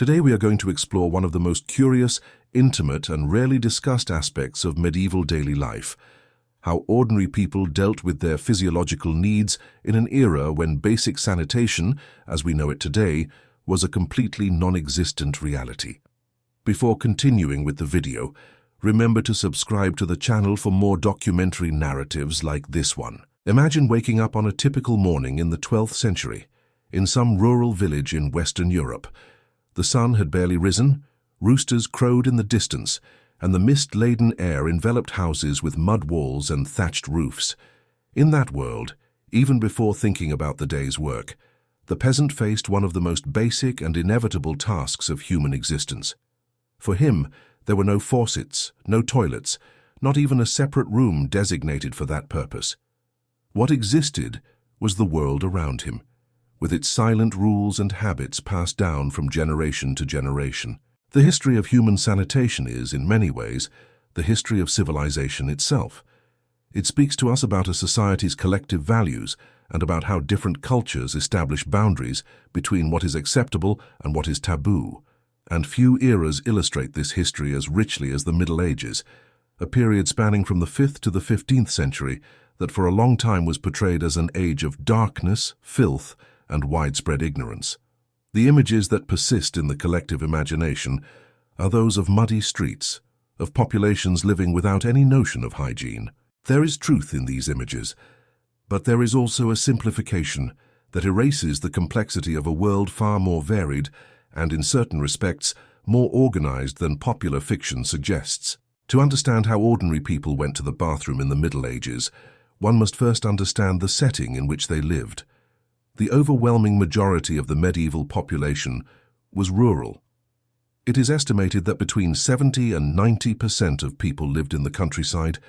Today we are going to explore one of the most curious, intimate and rarely discussed aspects of medieval daily life: how ordinary people dealt with their physiological needs in an era when basic sanitation, as we know it today, was a completely non-existent reality. Before continuing with the video, remember to subscribe to the channel for more documentary narratives like this one. Imagine waking up on a typical morning in the 12th century, in some rural village in Western Europe. The sun had barely risen, roosters crowed in the distance, and the mist-laden air enveloped houses with mud walls and thatched roofs. In that world, even before thinking about the day's work, the peasant faced one of the most basic and inevitable tasks of human existence. For him, there were no faucets, no toilets, not even a separate room designated for that purpose. What existed was the world around him, with its silent rules and habits passed down from generation to generation. The history of human sanitation is, in many ways, the history of civilization itself. It speaks to us about a society's collective values and about how different cultures establish boundaries between what is acceptable and what is taboo. And few eras illustrate this history as richly as the Middle Ages, a period spanning from the 5th to the 15th century that for a long time was portrayed as an age of darkness, filth, and widespread ignorance. The images that persist in the collective imagination are those of muddy streets, of populations living without any notion of hygiene. There is truth in these images, but there is also a simplification that erases the complexity of a world far more varied and, in certain respects, more organized than popular fiction suggests. To understand how ordinary people went to the bathroom in the Middle Ages, one must first understand the setting in which they lived. The overwhelming majority of the medieval population was rural. It is estimated that between 70% and 90% of people lived in the countryside,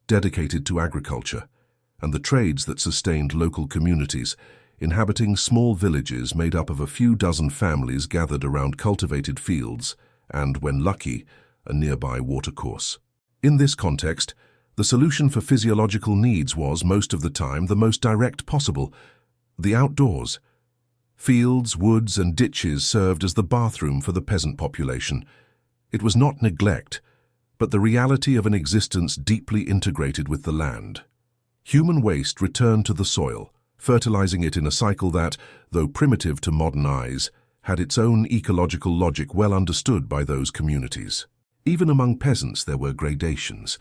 dedicated to agriculture, and the trades that sustained local communities, inhabiting small villages made up of a few dozen families gathered around cultivated fields and, when lucky, a nearby watercourse. In this context, the solution for physiological needs was, most of the time, the most direct possible: the outdoors. Fields, woods, and ditches served as the bathroom for the peasant population. It was not neglect, but the reality of an existence deeply integrated with the land. Human waste returned to the soil, fertilizing it in a cycle that, though primitive to modern eyes, had its own ecological logic well understood by those communities. Even among peasants there were gradations.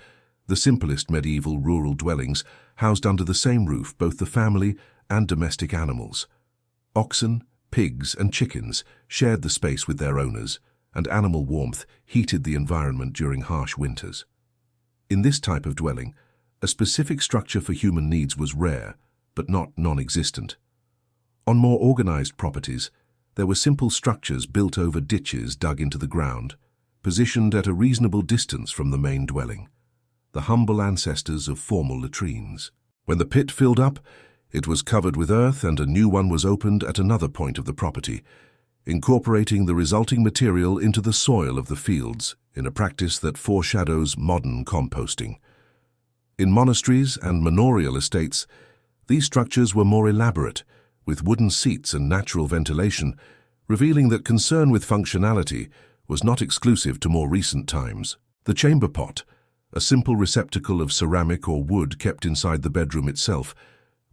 The simplest medieval rural dwellings housed under the same roof both the family and domestic animals. Oxen, pigs, and chickens shared the space with their owners, and animal warmth heated the environment during harsh winters. In this type of dwelling, a specific structure for human needs was rare, but not non-existent. On more organized properties, there were simple structures built over ditches dug into the ground, positioned at a reasonable distance from the main dwelling, the humble ancestors of formal latrines. When the pit filled up, it was covered with earth and a new one was opened at another point of the property, incorporating the resulting material into the soil of the fields in a practice that foreshadows modern composting. In monasteries and manorial estates, these structures were more elaborate, with wooden seats and natural ventilation, revealing that concern with functionality was not exclusive to more recent times. The chamber pot, a simple receptacle of ceramic or wood kept inside the bedroom itself,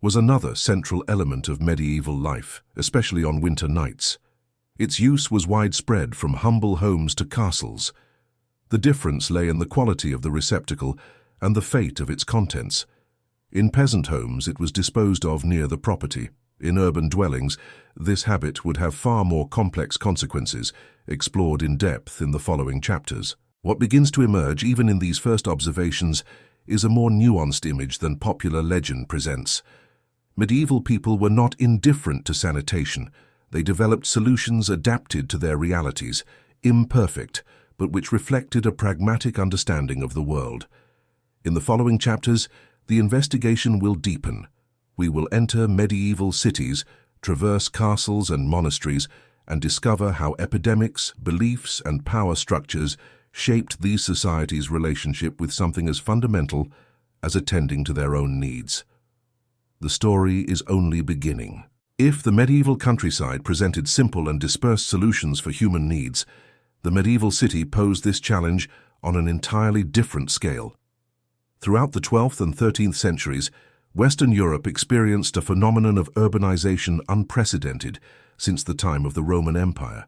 was another central element of medieval life, especially on winter nights. Its use was widespread from humble homes to castles. The difference lay in the quality of the receptacle and the fate of its contents. In peasant homes it was disposed of near the property. In urban dwellings, this habit would have far more complex consequences, explored in depth in the following chapters. What begins to emerge even in these first observations is a more nuanced image than popular legend presents. Medieval people were not indifferent to sanitation. They developed solutions adapted to their realities, imperfect, but which reflected a pragmatic understanding of the world. In the following chapters, the investigation will deepen. We will enter medieval cities, traverse castles and monasteries, and discover how epidemics, beliefs, and power structures shaped these societies' relationship with something as fundamental as attending to their own needs. The story is only beginning. If the medieval countryside presented simple and dispersed solutions for human needs, the medieval city posed this challenge on an entirely different scale. Throughout the 12th and 13th centuries, Western Europe experienced a phenomenon of urbanization unprecedented since the time of the Roman Empire.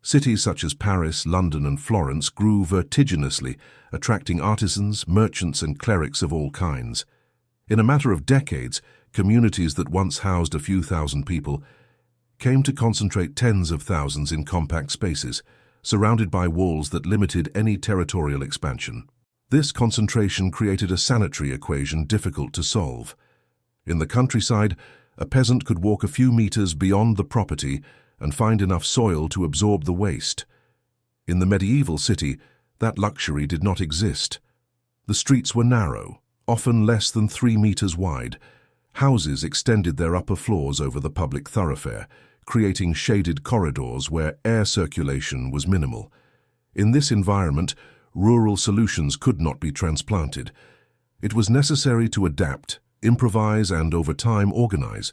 Cities such as Paris, London, and Florence grew vertiginously, attracting artisans, merchants, and clerics of all kinds. In a matter of decades, communities that once housed a few thousand people came to concentrate tens of thousands in compact spaces, surrounded by walls that limited any territorial expansion. This concentration created a sanitary equation difficult to solve. In the countryside, a peasant could walk a few meters beyond the property and find enough soil to absorb the waste. In the medieval city, that luxury did not exist. The streets were narrow, often less than 3 meters wide. Houses extended their upper floors over the public thoroughfare, creating shaded corridors where air circulation was minimal. In this environment, rural solutions could not be transplanted. It was necessary to adapt, improvise, and over time organize.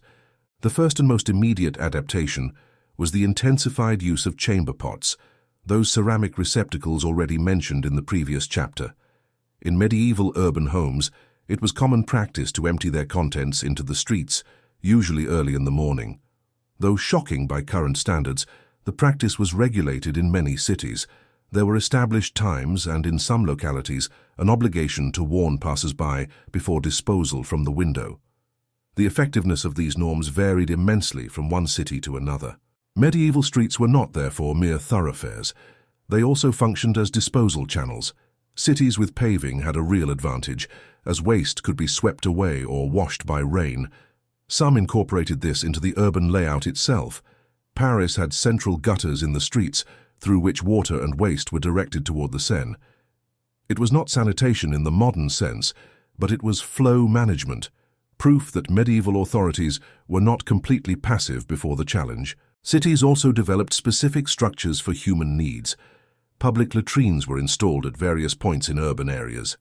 The first and most immediate adaptation was the intensified use of chamber pots, those ceramic receptacles already mentioned in the previous chapter. In medieval urban homes, it was common practice to empty their contents into the streets, usually early in the morning. Though shocking by current standards, the practice was regulated in many cities. There were established times and, in some localities, an obligation to warn passers-by before disposal from the window. The effectiveness of these norms varied immensely from one city to another. Medieval streets were not, therefore, mere thoroughfares. They also functioned as disposal channels. Cities with paving had a real advantage, as waste could be swept away or washed by rain. Some incorporated this into the urban layout itself. Paris had central gutters in the streets, through which water and waste were directed toward the Seine. It was not sanitation in the modern sense, but it was flow management, proof that medieval authorities were not completely passive before the challenge. Cities also developed specific structures for human needs. Public latrines were installed at various points in urban areas.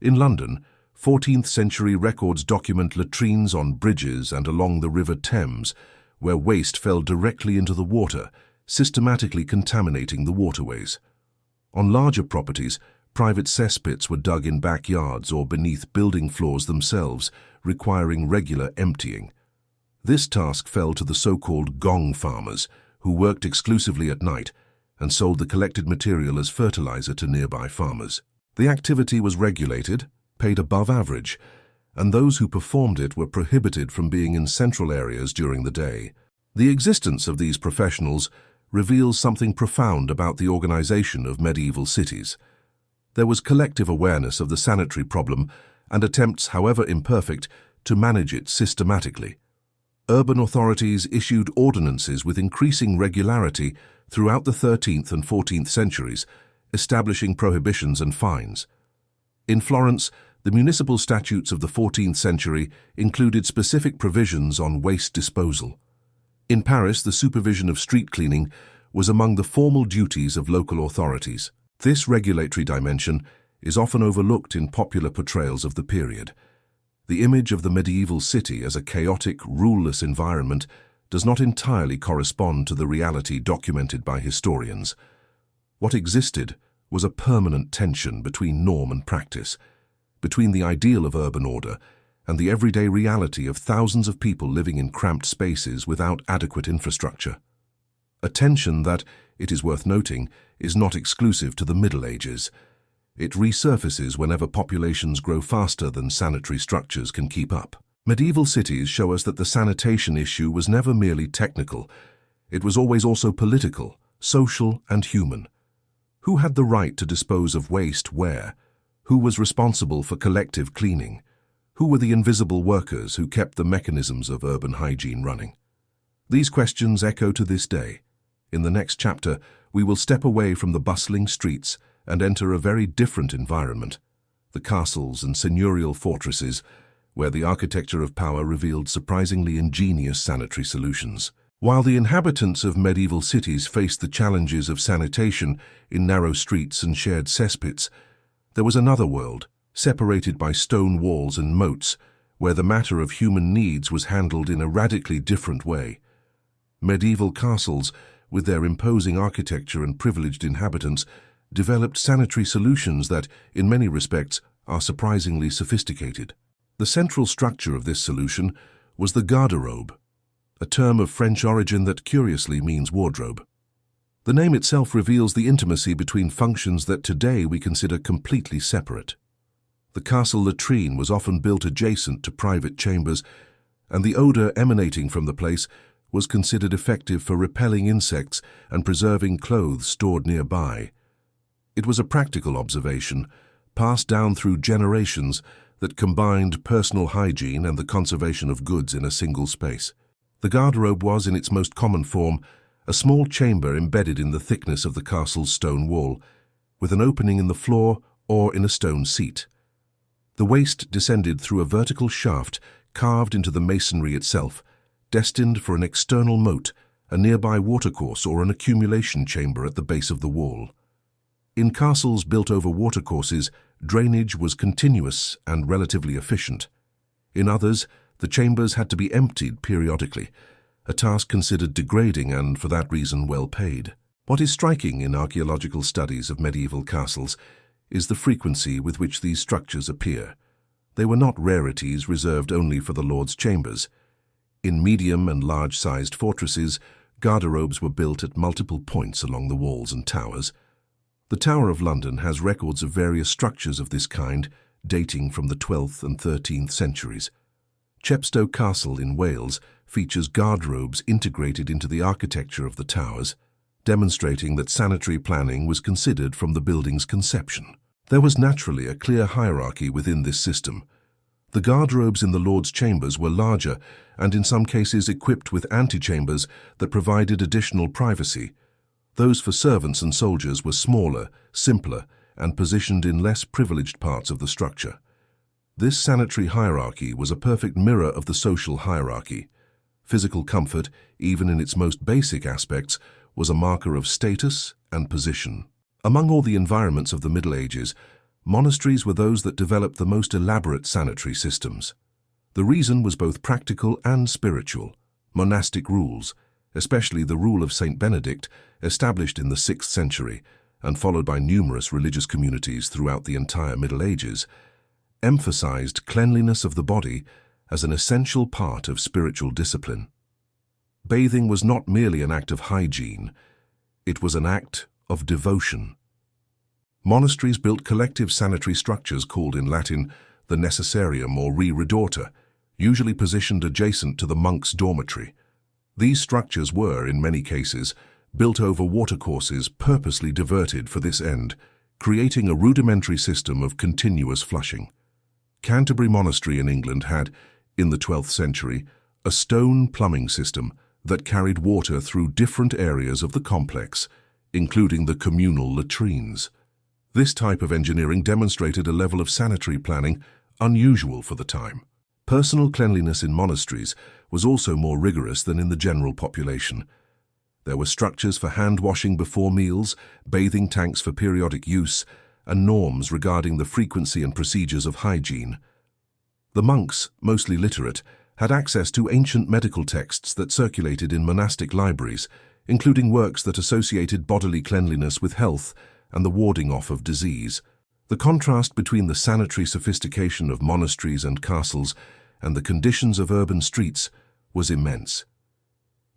In London, 14th century records document latrines on bridges and along the River Thames, where waste fell directly into the water, systematically contaminating the waterways. On larger properties, private cesspits were dug in backyards or beneath building floors themselves, requiring regular emptying. This task fell to the so-called gong farmers, who worked exclusively at night and sold the collected material as fertilizer to nearby farmers. The activity was regulated, paid above average, and those who performed it were prohibited from being in central areas during the day. The existence of these professionals reveals something profound about the organization of medieval cities. There was collective awareness of the sanitary problem and attempts, however imperfect, to manage it systematically. Urban authorities issued ordinances with increasing regularity throughout the 13th and 14th centuries, establishing prohibitions and fines. In Florence, the municipal statutes of the 14th century included specific provisions on waste disposal. In Paris, the supervision of street cleaning was among the formal duties of local authorities. This regulatory dimension is often overlooked in popular portrayals of the period. The image of the medieval city as a chaotic, ruleless environment does not entirely correspond to the reality documented by historians. What existed was a permanent tension between norm and practice, between the ideal of urban order and the everyday reality of thousands of people living in cramped spaces without adequate infrastructure. A tension that, it is worth noting, is not exclusive to the Middle Ages. It resurfaces whenever populations grow faster than sanitary structures can keep up. Medieval cities show us that the sanitation issue was never merely technical. It was always also political, social, and human. Who had the right to dispose of waste where? Who was responsible for collective cleaning? Who were the invisible workers who kept the mechanisms of urban hygiene running? These questions echo to this day. In the next chapter, we will step away from the bustling streets and enter a very different environment, the castles and seigneurial fortresses, where the architecture of power revealed surprisingly ingenious sanitary solutions. While the inhabitants of medieval cities faced the challenges of sanitation in narrow streets and shared cesspits, there was another world, separated by stone walls and moats, where the matter of human needs was handled in a radically different way. Medieval castles, with their imposing architecture and privileged inhabitants, developed sanitary solutions that, in many respects, are surprisingly sophisticated. The central structure of this solution was the garde-robe, a term of French origin that curiously means wardrobe. The name itself reveals the intimacy between functions that today we consider completely separate. The castle latrine was often built adjacent to private chambers, and the odor emanating from the place was considered effective for repelling insects and preserving clothes stored nearby. It was a practical observation, passed down through generations, that combined personal hygiene and the conservation of goods in a single space. The garde-robe was, in its most common form, a small chamber embedded in the thickness of the castle's stone wall, with an opening in the floor or in a stone seat. The waist descended through a vertical shaft carved into the masonry itself, destined for an external moat, a nearby watercourse or an accumulation chamber at the base of the wall. In castles built over watercourses, drainage was continuous and relatively efficient. In others, the chambers had to be emptied periodically, a task considered degrading and, for that reason, well paid. What is striking in archaeological studies of medieval castles is the frequency with which these structures appear. They were not rarities reserved only for the lord's chambers. In medium and large-sized fortresses, garde-robes were built at multiple points along the walls and towers. The Tower of London has records of various structures of this kind, dating from the 12th and 13th centuries. Chepstow Castle in Wales features garde-robes integrated into the architecture of the towers, demonstrating that sanitary planning was considered from the building's conception. There was naturally a clear hierarchy within this system. The garde-robes in the Lord's chambers were larger and in some cases equipped with antechambers that provided additional privacy. Those for servants and soldiers were smaller, simpler, and positioned in less privileged parts of the structure. This sanitary hierarchy was a perfect mirror of the social hierarchy. Physical comfort, even in its most basic aspects, was a marker of status and position. Among all the environments of the Middle Ages, monasteries were those that developed the most elaborate sanitary systems. The reason was both practical and spiritual. Monastic rules, especially the rule of Saint Benedict, established in the 6th century and followed by numerous religious communities throughout the entire Middle Ages, emphasized cleanliness of the body as an essential part of spiritual discipline. Bathing was not merely an act of hygiene, it was an act of devotion. Monasteries built collective sanitary structures called in Latin the necessarium or rereduta, usually positioned adjacent to the monk's dormitory. These structures were, in many cases, built over watercourses purposely diverted for this end, creating a rudimentary system of continuous flushing. Canterbury Monastery in England had, in the 12th century, a stone plumbing system that carried water through different areas of the complex, including the communal latrines. This type of engineering demonstrated a level of sanitary planning unusual for the time. Personal cleanliness in monasteries was also more rigorous than in the general population. There were structures for hand-washing before meals, bathing tanks for periodic use, and norms regarding the frequency and procedures of hygiene. The monks, mostly literate, had access to ancient medical texts that circulated in monastic libraries, including works that associated bodily cleanliness with health and the warding off of disease. The contrast between the sanitary sophistication of monasteries and castles and the conditions of urban streets was immense.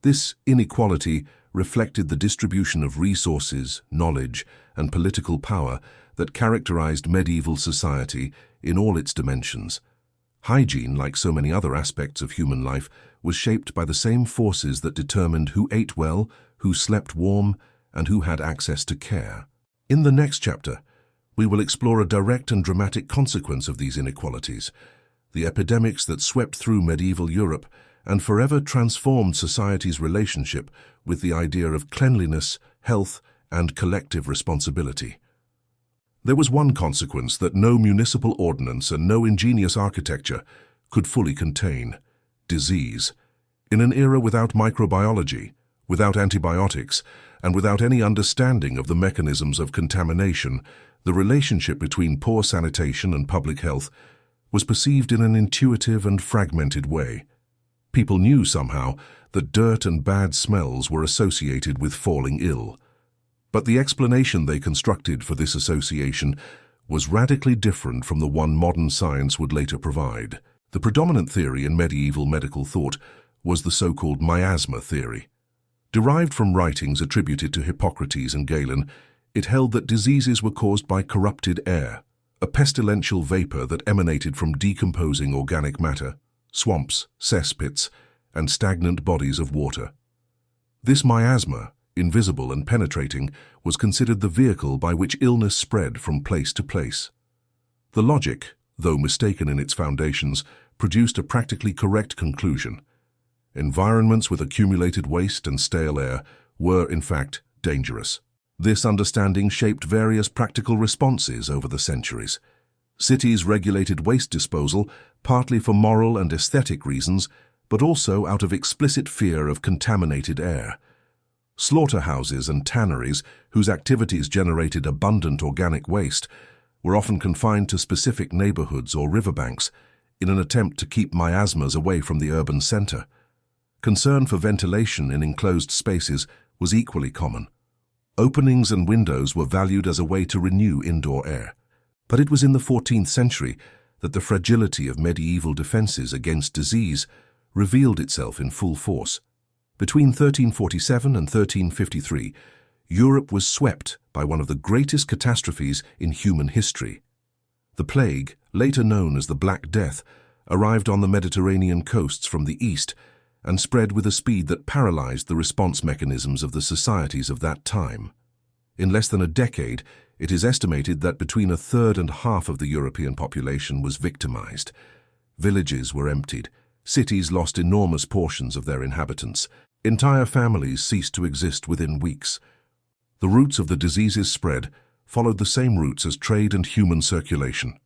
This inequality reflected the distribution of resources, knowledge, and political power that characterized medieval society in all its dimensions. Hygiene, like so many other aspects of human life, was shaped by the same forces that determined who ate well, who slept warm, and who had access to care. In the next chapter, we will explore a direct and dramatic consequence of these inequalities, the epidemics that swept through medieval Europe and forever transformed society's relationship with the idea of cleanliness, health, and collective responsibility. There was one consequence that no municipal ordinance and no ingenious architecture could fully contain: disease. In an era without microbiology, without antibiotics, and without any understanding of the mechanisms of contamination, the relationship between poor sanitation and public health was perceived in an intuitive and fragmented way. People knew somehow that dirt and bad smells were associated with falling ill. But the explanation they constructed for this association was radically different from the one modern science would later provide. The predominant theory in medieval medical thought was the so-called miasma theory. Derived from writings attributed to Hippocrates and Galen, it held that diseases were caused by corrupted air, a pestilential vapor that emanated from decomposing organic matter, swamps, cesspits, and stagnant bodies of water. This miasma, invisible and penetrating, was considered the vehicle by which illness spread from place to place. The logic, though mistaken in its foundations, produced a practically correct conclusion. Environments with accumulated waste and stale air were, in fact, dangerous. This understanding shaped various practical responses over the centuries. Cities regulated waste disposal, partly for moral and aesthetic reasons, but also out of explicit fear of contaminated air. Slaughterhouses and tanneries, whose activities generated abundant organic waste, were often confined to specific neighborhoods or riverbanks in an attempt to keep miasmas away from the urban center. Concern for ventilation in enclosed spaces was equally common. Openings and windows were valued as a way to renew indoor air. But it was in the 14th century that the fragility of medieval defenses against disease revealed itself in full force. Between 1347 and 1353, Europe was swept by one of the greatest catastrophes in human history. The plague, later known as the Black Death, arrived on the Mediterranean coasts from the east and spread with a speed that paralyzed the response mechanisms of the societies of that time. In less than a decade, it is estimated that between a third and half of the European population was victimized. Villages were emptied, cities lost enormous portions of their inhabitants, entire families ceased to exist within weeks. The routes of the disease's spread followed the same routes as trade and human circulation.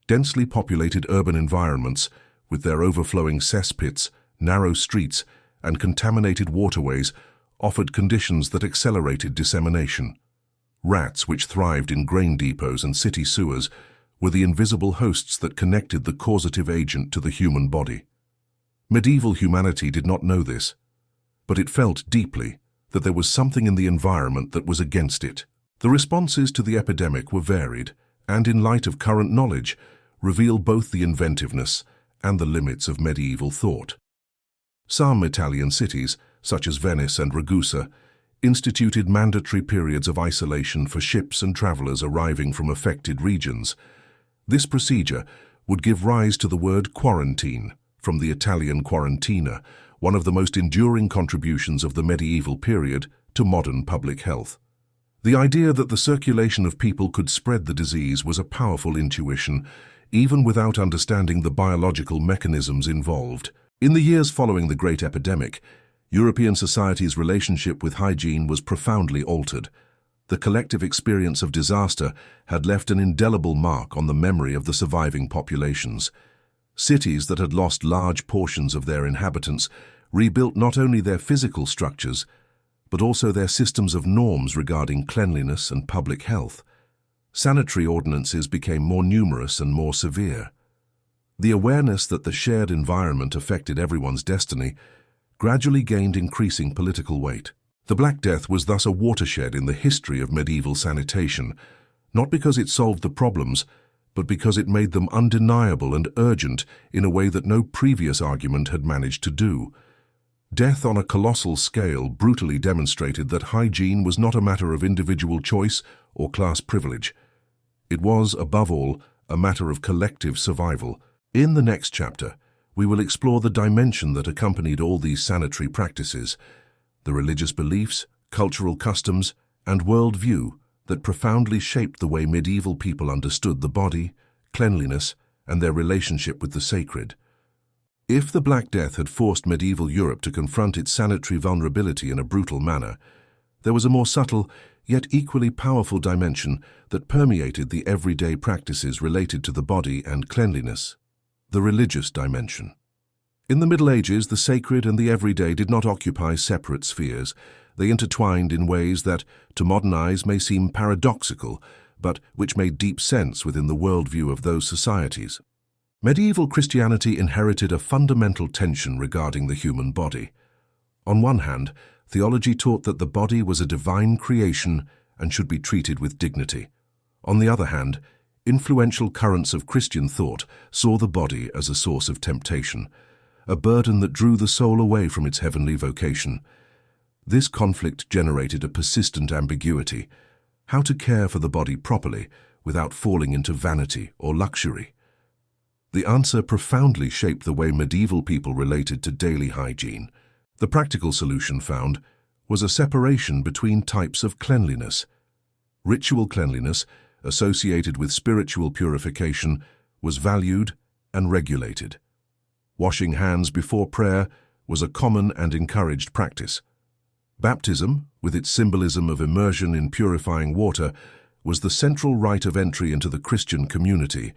Densely populated urban environments, with their overflowing cesspits, narrow streets, and contaminated waterways, offered conditions that accelerated dissemination. Rats, which thrived in grain depots and city sewers, were the invisible hosts that connected the causative agent to the human body. Medieval humanity did not know this, but it felt deeply that there was something in the environment that was against it. The responses to the epidemic were varied, and in light of current knowledge, reveal both the inventiveness and the limits of medieval thought. Some Italian cities, such as Venice and Ragusa, instituted mandatory periods of isolation for ships and travelers arriving from affected regions. This procedure would give rise to the word quarantine, from the Italian quarantina, one of the most enduring contributions of the medieval period to modern public health. The idea that the circulation of people could spread the disease was a powerful intuition, even without understanding the biological mechanisms involved. In the years following the Great Epidemic, European society's relationship with hygiene was profoundly altered. The collective experience of disaster had left an indelible mark on the memory of the surviving populations. Cities that had lost large portions of their inhabitants rebuilt not only their physical structures, but also their systems of norms regarding cleanliness and public health. Sanitary ordinances became more numerous and more severe. The awareness that the shared environment affected everyone's destiny gradually gained increasing political weight. The Black Death was thus a watershed in the history of medieval sanitation, not because it solved the problems, but because it made them undeniable and urgent in a way that no previous argument had managed to do. Death on a colossal scale brutally demonstrated that hygiene was not a matter of individual choice or class privilege. It was, above all, a matter of collective survival. In the next chapter, we will explore the dimension that accompanied all these sanitary practices, the religious beliefs, cultural customs, and worldview that profoundly shaped the way medieval people understood the body, cleanliness, and their relationship with the sacred. If the Black Death had forced medieval Europe to confront its sanitary vulnerability in a brutal manner, there was a more subtle, yet equally powerful dimension that permeated the everyday practices related to the body and cleanliness: the religious dimension. In the Middle Ages, the sacred and the everyday did not occupy separate spheres. They intertwined in ways that, to modern eyes, may seem paradoxical, but which made deep sense within the worldview of those societies. Medieval Christianity inherited a fundamental tension regarding the human body. On one hand, theology taught that the body was a divine creation and should be treated with dignity. On the other hand, influential currents of Christian thought saw the body as a source of temptation, a burden that drew the soul away from its heavenly vocation. This conflict generated a persistent ambiguity: how to care for the body properly without falling into vanity or luxury. The answer profoundly shaped the way medieval people related to daily hygiene. The practical solution found was a separation between types of cleanliness. Ritual cleanliness, associated with spiritual purification, was valued and regulated. Washing hands before prayer was a common and encouraged practice. Baptism, with its symbolism of immersion in purifying water, was the central rite of entry into the Christian community.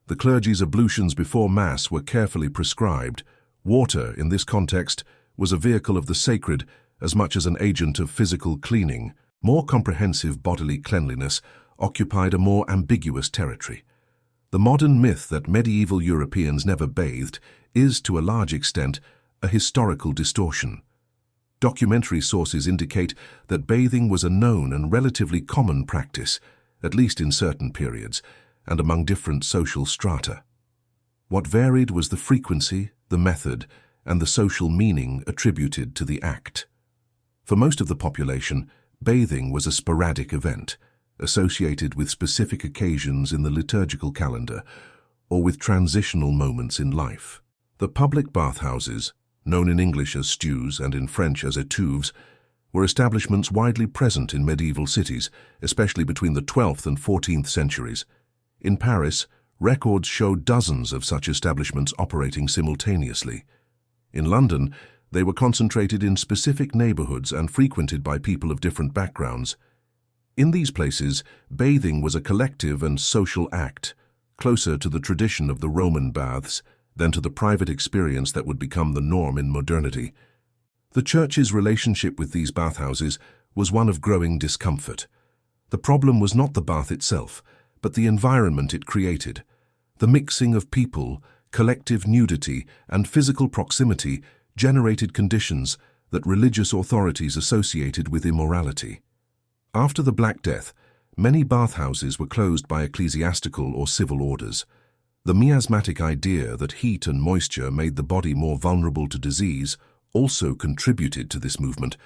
The clergy's ablutions before Mass were carefully prescribed. Water, in this context, was a vehicle of the sacred as much as an agent of physical cleaning. More comprehensive bodily cleanliness occupied a more ambiguous territory. The modern myth that medieval Europeans never bathed is, to a large extent, a historical distortion. Documentary sources indicate that bathing was a known and relatively common practice, at least in certain periods, and among different social strata. What varied was the frequency, the method, and the social meaning attributed to the act. For most of the population, bathing was a sporadic event, associated with specific occasions in the liturgical calendar or with transitional moments in life. The public bathhouses, known in English as stews and in French as étuves, were establishments widely present in medieval cities, especially between the 12th and 14th centuries. In Paris, records show dozens of such establishments operating simultaneously. In London, they were concentrated in specific neighborhoods and frequented by people of different backgrounds. In these places, bathing was a collective and social act, closer to the tradition of the Roman baths than to the private experience that would become the norm in modernity. The Church's relationship with these bathhouses was one of growing discomfort. The problem was not the bath itself, but the environment it created. The mixing of people, collective nudity, and physical proximity generated conditions that religious authorities associated with immorality. After the Black Death, many bathhouses were closed by ecclesiastical or civil orders. The miasmatic idea that heat and moisture made the body more vulnerable to disease also contributed to this movement,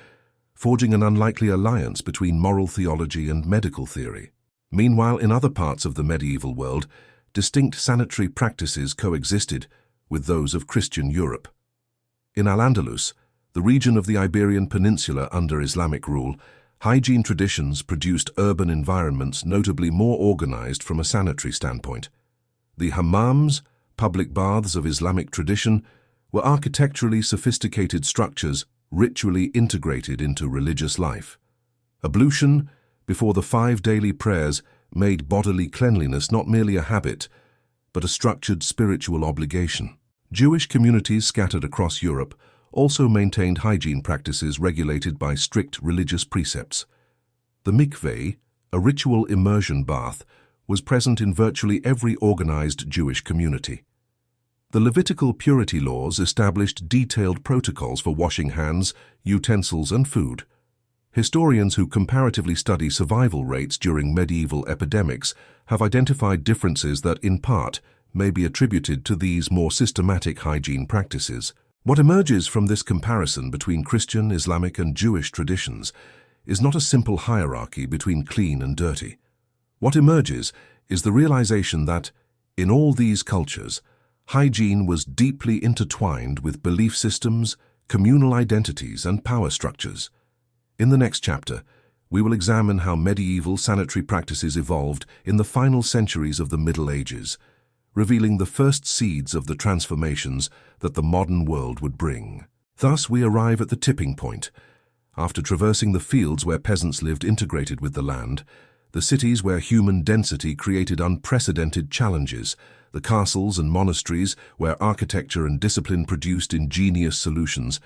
forging an unlikely alliance between moral theology and medical theory. Meanwhile, in other parts of the medieval world, distinct sanitary practices coexisted with those of Christian Europe. In Al-Andalus, the region of the Iberian Peninsula under Islamic rule, hygiene traditions produced urban environments notably more organized from a sanitary standpoint. The hammams, public baths of Islamic tradition, were architecturally sophisticated structures ritually integrated into religious life. Ablution, before the 5 daily prayers, made bodily cleanliness not merely a habit, but a structured spiritual obligation. Jewish communities scattered across Europe also maintained hygiene practices regulated by strict religious precepts. The mikveh, a ritual immersion bath, was present in virtually every organized Jewish community. The Levitical purity laws established detailed protocols for washing hands, utensils, and food. Historians who comparatively study survival rates during medieval epidemics have identified differences that, in part, may be attributed to these more systematic hygiene practices. What emerges from this comparison between Christian, Islamic, and Jewish traditions is not a simple hierarchy between clean and dirty. What emerges is the realization that, in all these cultures, hygiene was deeply intertwined with belief systems, communal identities, and power structures. In the next chapter, we will examine how medieval sanitary practices evolved in the final centuries of the Middle Ages, revealing the first seeds of the transformations that the modern world would bring. Thus, we arrive at the tipping point. After traversing the fields where peasants lived integrated with the land, the cities where human density created unprecedented challenges, the castles and monasteries where architecture and discipline produced ingenious solutions,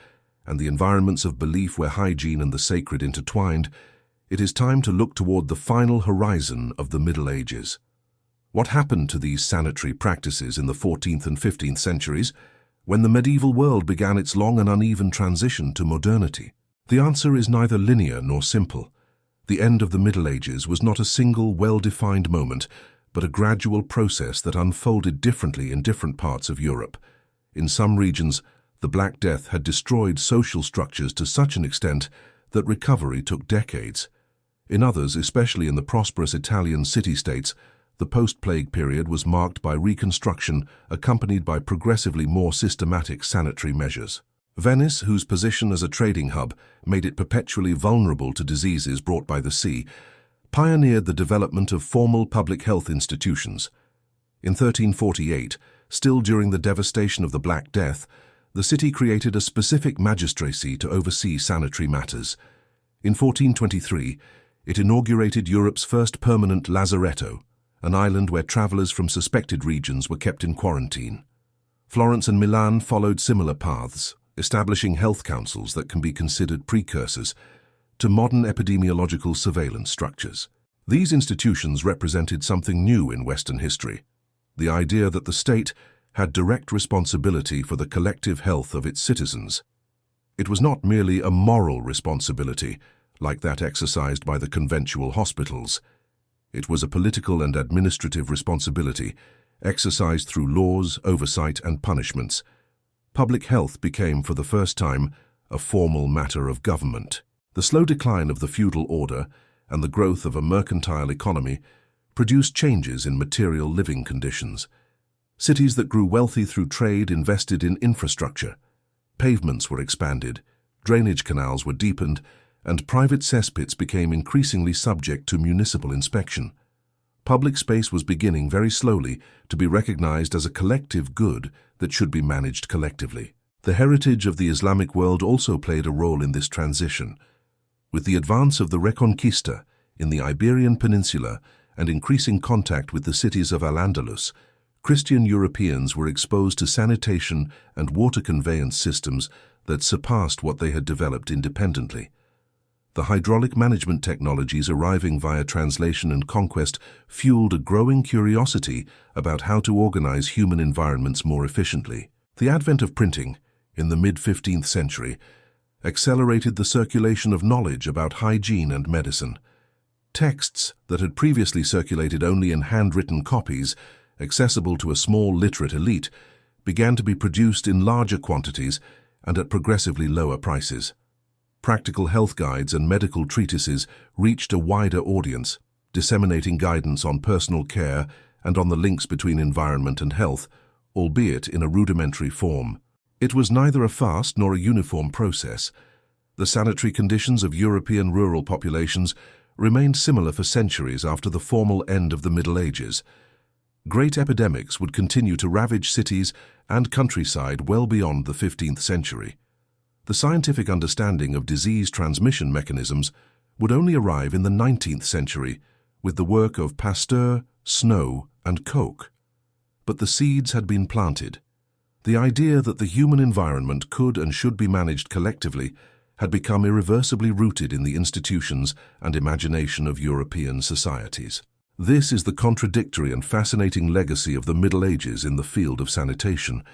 and the environments of belief where hygiene and the sacred intertwined, it is time to look toward the final horizon of the Middle Ages. What happened to these sanitary practices in the 14th and 15th centuries when the medieval world began its long and uneven transition to modernity? The answer is neither linear nor simple. The end of the Middle Ages was not a single, well-defined moment, but a gradual process that unfolded differently in different parts of Europe. In some regions, the Black Death had destroyed social structures to such an extent that recovery took decades. In others, especially in the prosperous Italian city-states, the post-plague period was marked by reconstruction accompanied by progressively more systematic sanitary measures. Venice, whose position as a trading hub made it perpetually vulnerable to diseases brought by the sea, pioneered the development of formal public health institutions. In 1348, still during the devastation of the Black Death, the city created a specific magistracy to oversee sanitary matters. In 1423, it inaugurated Europe's first permanent lazaretto, an island where travelers from suspected regions were kept in quarantine. Florence and Milan followed similar paths, establishing health councils that can be considered precursors to modern epidemiological surveillance structures. These institutions represented something new in Western history, the idea that the state had direct responsibility for the collective health of its citizens. It was not merely a moral responsibility, like that exercised by the conventual hospitals. It was a political and administrative responsibility, exercised through laws, oversight, and punishments. Public health became, for the first time, a formal matter of government. The slow decline of the feudal order and the growth of a mercantile economy produced changes in material living conditions. Cities that grew wealthy through trade invested in infrastructure. Pavements were expanded, drainage canals were deepened, and private cesspits became increasingly subject to municipal inspection. Public space was beginning very slowly to be recognized as a collective good that should be managed collectively. The heritage of the Islamic world also played a role in this transition. With the advance of the Reconquista in the Iberian Peninsula and increasing contact with the cities of Al-Andalus, Christian Europeans were exposed to sanitation and water conveyance systems that surpassed what they had developed independently. The hydraulic management technologies arriving via translation and conquest fueled a growing curiosity about how to organize human environments more efficiently. The advent of printing, in the mid-15th century, accelerated the circulation of knowledge about hygiene and medicine. Texts that had previously circulated only in handwritten copies, accessible to a small literate elite, began to be produced in larger quantities and at progressively lower prices. Practical health guides and medical treatises reached a wider audience, disseminating guidance on personal care and on the links between environment and health, albeit in a rudimentary form. It was neither a fast nor a uniform process. The sanitary conditions of European rural populations remained similar for centuries after the formal end of the Middle Ages. Great epidemics would continue to ravage cities and countryside well beyond the 15th century. The scientific understanding of disease transmission mechanisms would only arrive in the 19th century with the work of Pasteur, Snow, and Koch. But the seeds had been planted. The idea that the human environment could and should be managed collectively had become irreversibly rooted in the institutions and imagination of European societies. This is the contradictory and fascinating legacy of the Middle Ages in the field of sanitation.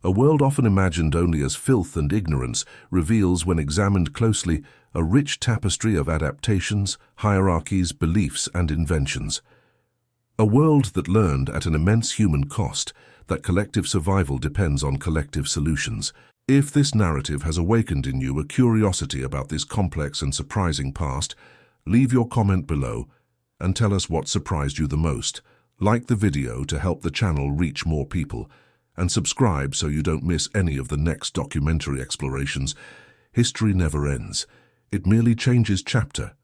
A world often imagined only as filth and ignorance reveals, when examined closely, a rich tapestry of adaptations, hierarchies, beliefs, and inventions. A world that learned at an immense human cost that collective survival depends on collective solutions. If this narrative has awakened in you a curiosity about this complex and surprising past, leave your comment below and tell us what surprised you the most. Like the video to help the channel reach more people, and subscribe so you don't miss any of the next documentary explorations. History never ends. It merely changes chapter.